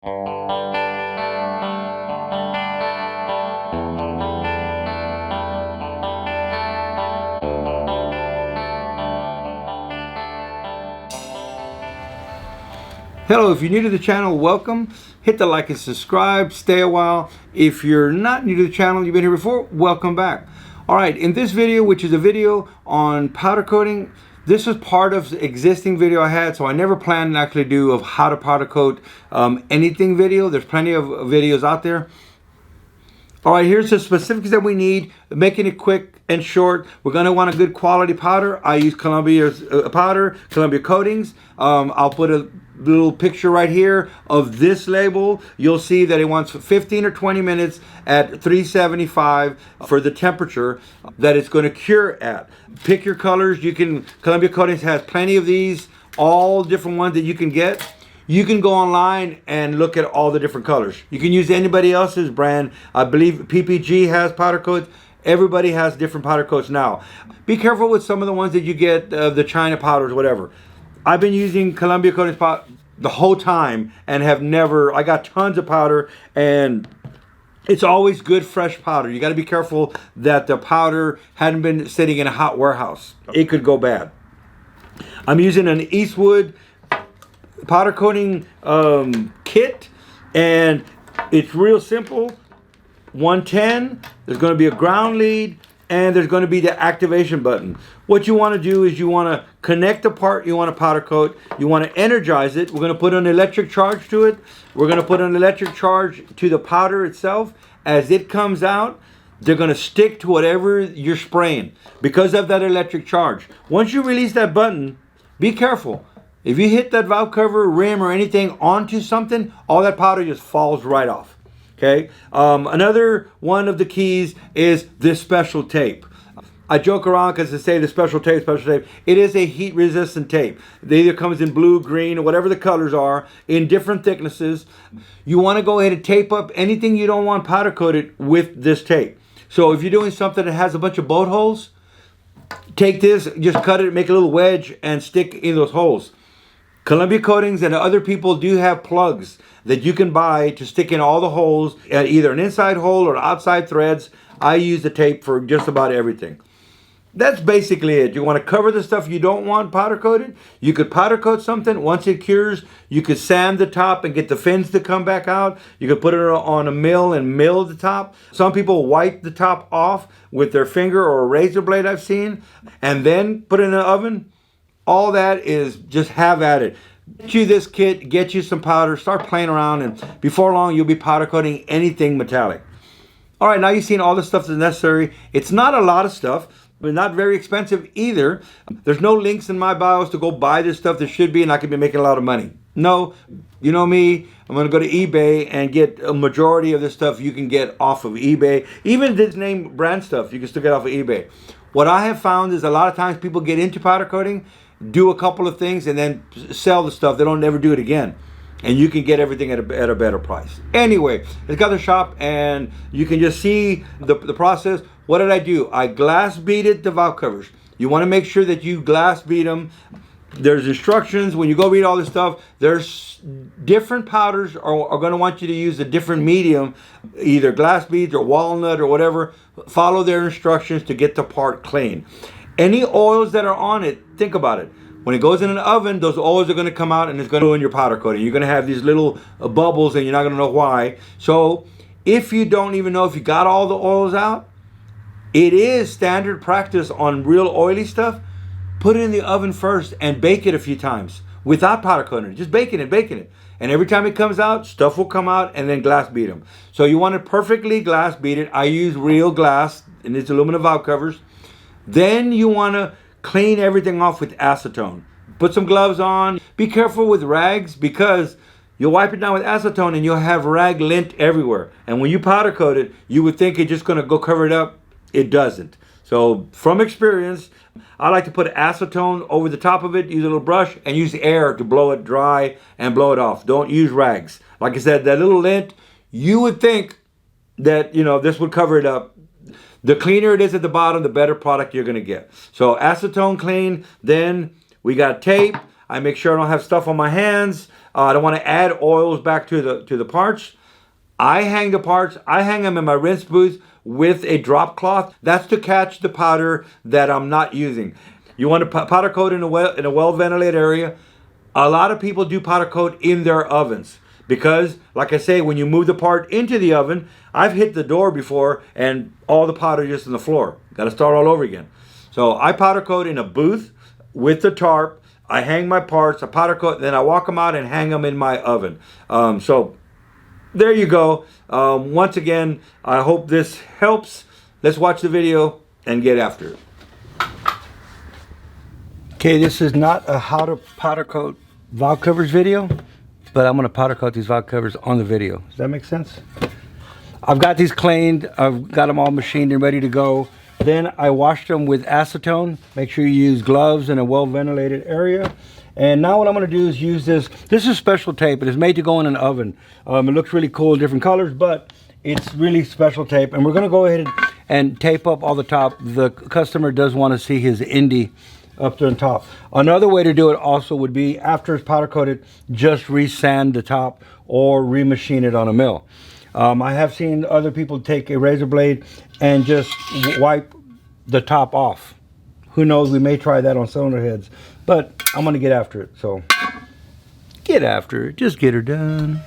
Hello, if you're new to the channel, welcome. Hit the like and subscribe, stay a while. If you're not new to the channel, you've been here before, welcome back. All right, in this video, which is a video on powder coating, this is part of the existing video I had, so I never planned to actually do of how to powder coat anything video. There's plenty of videos out there. All right, here's the specifics that we need, making it quick and short. We're gonna want a good quality powder. I use Columbia powder, Columbia coatings. I'll put a little picture right here of this label. You'll see that it wants 15 or 20 minutes at 375 for the temperature that it's going to cure at. Pick your colors. You can, Columbia Coatings has plenty of these, all different ones that you can get. You can go online and look at all the different colors. You can use anybody else's brand. I believe PPG has powder coats. Everybody has different powder coats now. Be careful with some of the ones that you get, the China powders, whatever. I've been using Columbia Coatings the whole time and have never, I got tons of powder, and it's always good fresh powder. You got to be careful that the powder hadn't been sitting in a hot warehouse. It could go bad. I'm using an Eastwood powder coating kit, and it's real simple. 110, there's going to be a ground lead, and there's going to be the activation button. What you want to do is you want to connect the part you want to powder coat. You want to energize it. We're going to put an electric charge to it. We're going to put an electric charge to the powder itself. As it comes out, they're going to stick to whatever you're spraying because of that electric charge. Once you release that button, be careful. If you hit that valve cover, rim, or anything onto something, all that powder just falls right off. Okay. Another one of the keys is this special tape. I joke around because I say the special tape. It is a heat resistant tape. It either comes in blue, green, or whatever the colors are in different thicknesses. You want to go ahead and tape up anything you don't want powder coated with this tape. So if you're doing something that has a bunch of bolt holes, take this, just cut it, make a little wedge, and stick in those holes. Columbia Coatings and other people do have plugs that you can buy to stick in all the holes, either an inside hole or outside threads. I use the tape for just about everything. That's basically it. You want to cover the stuff you don't want powder coated. You could powder coat something. Once it cures, you could sand the top and get the fins to come back out. You could put it on a mill and mill the top. Some people wipe the top off with their finger or a razor blade, I've seen, and then put it in the oven. All that is just have at it. Get you this kit, get you some powder, start playing around, and before long you'll be powder coating anything metallic. All right, now you've seen all the stuff that's necessary. It's not a lot of stuff, but not very expensive either. There's no links in my bios to go buy this stuff. There should be, and I could be making a lot of money. No, you know me, I'm gonna go to eBay and get a majority of this stuff you can get off of eBay. Even this name brand stuff, you can still get off of eBay. What I have found is a lot of times people get into powder coating, do a couple of things, and then sell the stuff. They don't never do it again. And you can get everything at a better price. Anyway, let's go to the shop and you can just see the process. What did I do? I glass beaded the valve covers. You want to make sure that you glass bead them. There's instructions when you go read all this stuff. There's different powders are going to want you to use a different medium, either glass beads or walnut or whatever. Follow their instructions to get the part clean. Any oils that are on it, think about it. When it goes in an oven, those oils are going to come out and it's going to ruin your powder coating. You're going to have these little bubbles and you're not going to know why. So if you don't even know if you got all the oils out, it is standard practice on real oily stuff. Put it in the oven first and bake it a few times without powder coating. Just baking it. And every time it comes out, stuff will come out, and then glass bead them. So you want to perfectly glass bead it. I use real glass and it's aluminum valve covers. Then you want to clean everything off with acetone. Put some gloves on. Be careful with rags because you'll wipe it down with acetone and you'll have rag lint everywhere. And when you powder coat it, you would think it's just going to go cover it up. It doesn't. So from experience, I like to put acetone over the top of it, use a little brush, and use air to blow it dry and blow it off. Don't use rags. Like I said, that little lint, you would think that, this would cover it up. The cleaner it is at the bottom, the better product you're going to get. So acetone clean. Then we got tape. I make sure I don't have stuff on my hands. I don't want to add oils back to the parts. I hang the parts. I hang them in my rinse booth with a drop cloth. That's to catch the powder that I'm not using. You want to powder coat in a well ventilated area. A lot of people do powder coat in their ovens because, like I say, when you move the part into the oven, I've hit the door before and all the powder just on the floor. Got to start all over again. So I powder coat in a booth with the tarp. I hang my parts, I powder coat, then I walk them out and hang them in my oven. So there you go. Once again, I hope this helps. Let's watch the video and get after it. Okay, this is not a how to powder coat valve covers video, but I'm going to powder coat these valve covers on the video. Does that make sense? I've got these cleaned. I've got them all machined and ready to go. Then I washed them with acetone. Make sure you use gloves in a well ventilated area. And now what I'm going to do is use this. This is special tape. It is made to go in an oven. It looks really cool, different colors, but it's really special tape. And we're going to go ahead and tape up all the top. The customer does want to see his indie up to the top. Another way to do it also would be after it's powder coated, just resand the top or remachine it on a mill. I have seen other people take a razor blade and just wipe the top off. Who knows, we may try that on cylinder heads, but I'm gonna get after it. So get after it, just get her done.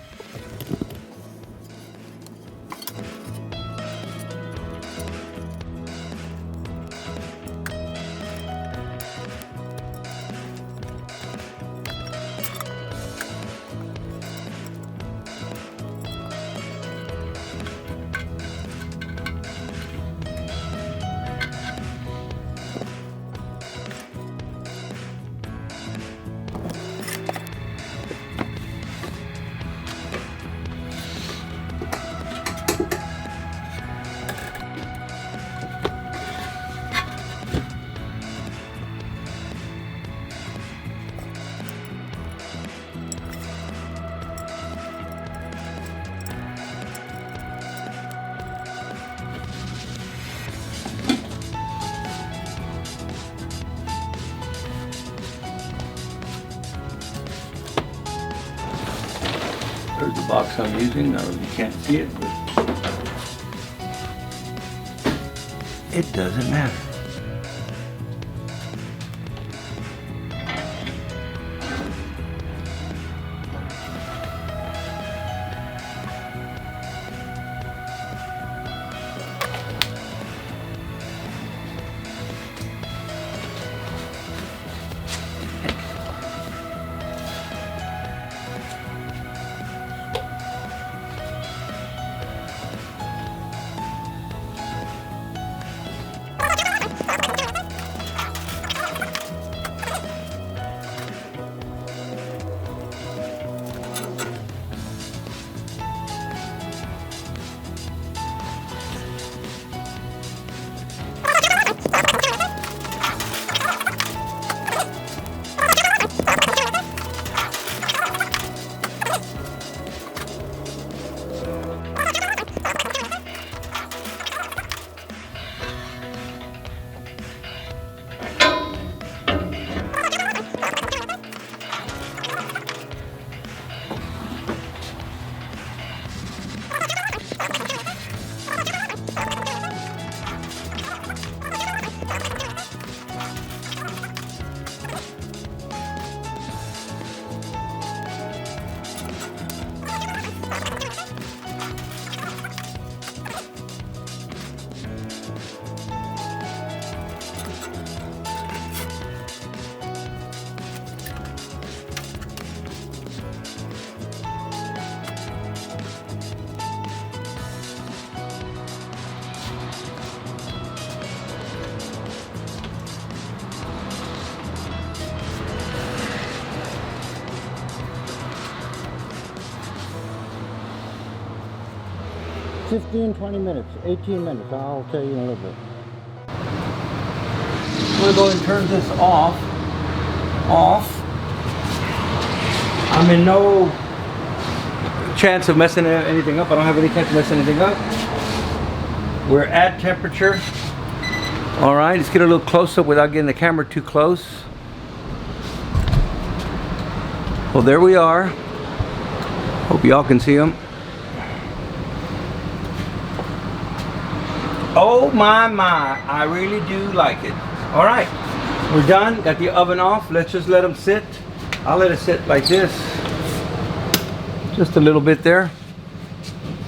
There's the box I'm using. Now you can't see it, but it doesn't matter. $15, 20 minutes, 18 minutes. I'll tell you in a little bit. I'm going to go ahead and turn this off. I'm in no chance of messing anything up. I don't have any chance of messing anything up. We're at temperature. All right, let's get a little close up without getting the camera too close. Well, there we are. Hope y'all can see them. Oh my, I really do like it. All right, we're done. Got the oven off. Let's just let them sit. I'll let it sit like this. Just a little bit there.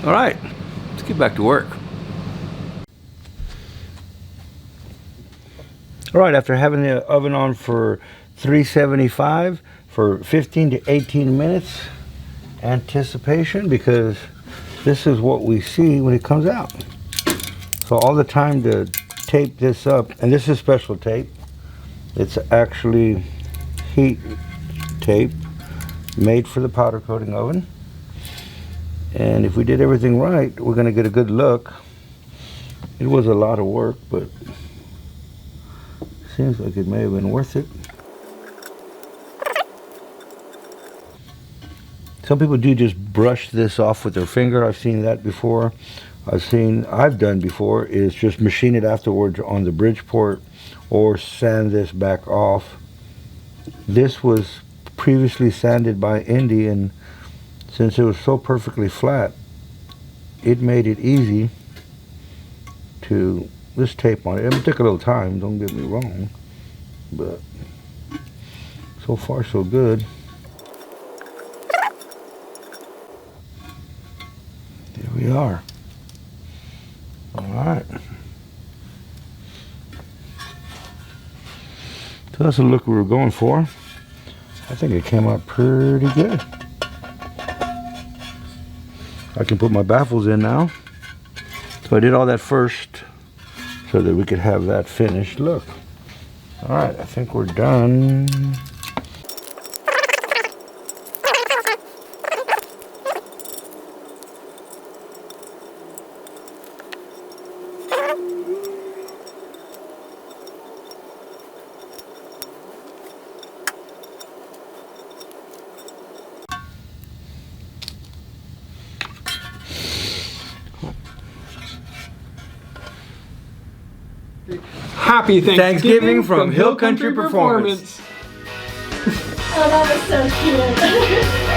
All right, let's get back to work. All right, after having the oven on for 375 for 15 to 18 minutes, anticipation, because this is what we see when it comes out. So all the time to tape this up, and this is special tape. It's actually heat tape made for the powder coating oven. And if we did everything right, we're gonna get a good look. It was a lot of work, but seems like it may have been worth it. Some people do just brush this off with their finger. I've seen that before. I've done before is just machine it afterwards on the Bridgeport or sand this back off. This was previously sanded by Indy, and since it was so perfectly flat, it made it easy to this tape on it. It took a little time, don't get me wrong, but so far so good. There we are. All right. So that's the look we were going for. I think it came out pretty good. I can put my baffles in now. So I did all that first so that we could have that finished look. All right, I think we're done. Happy Thanksgiving from Hill Country Performance. Oh, that was so cute.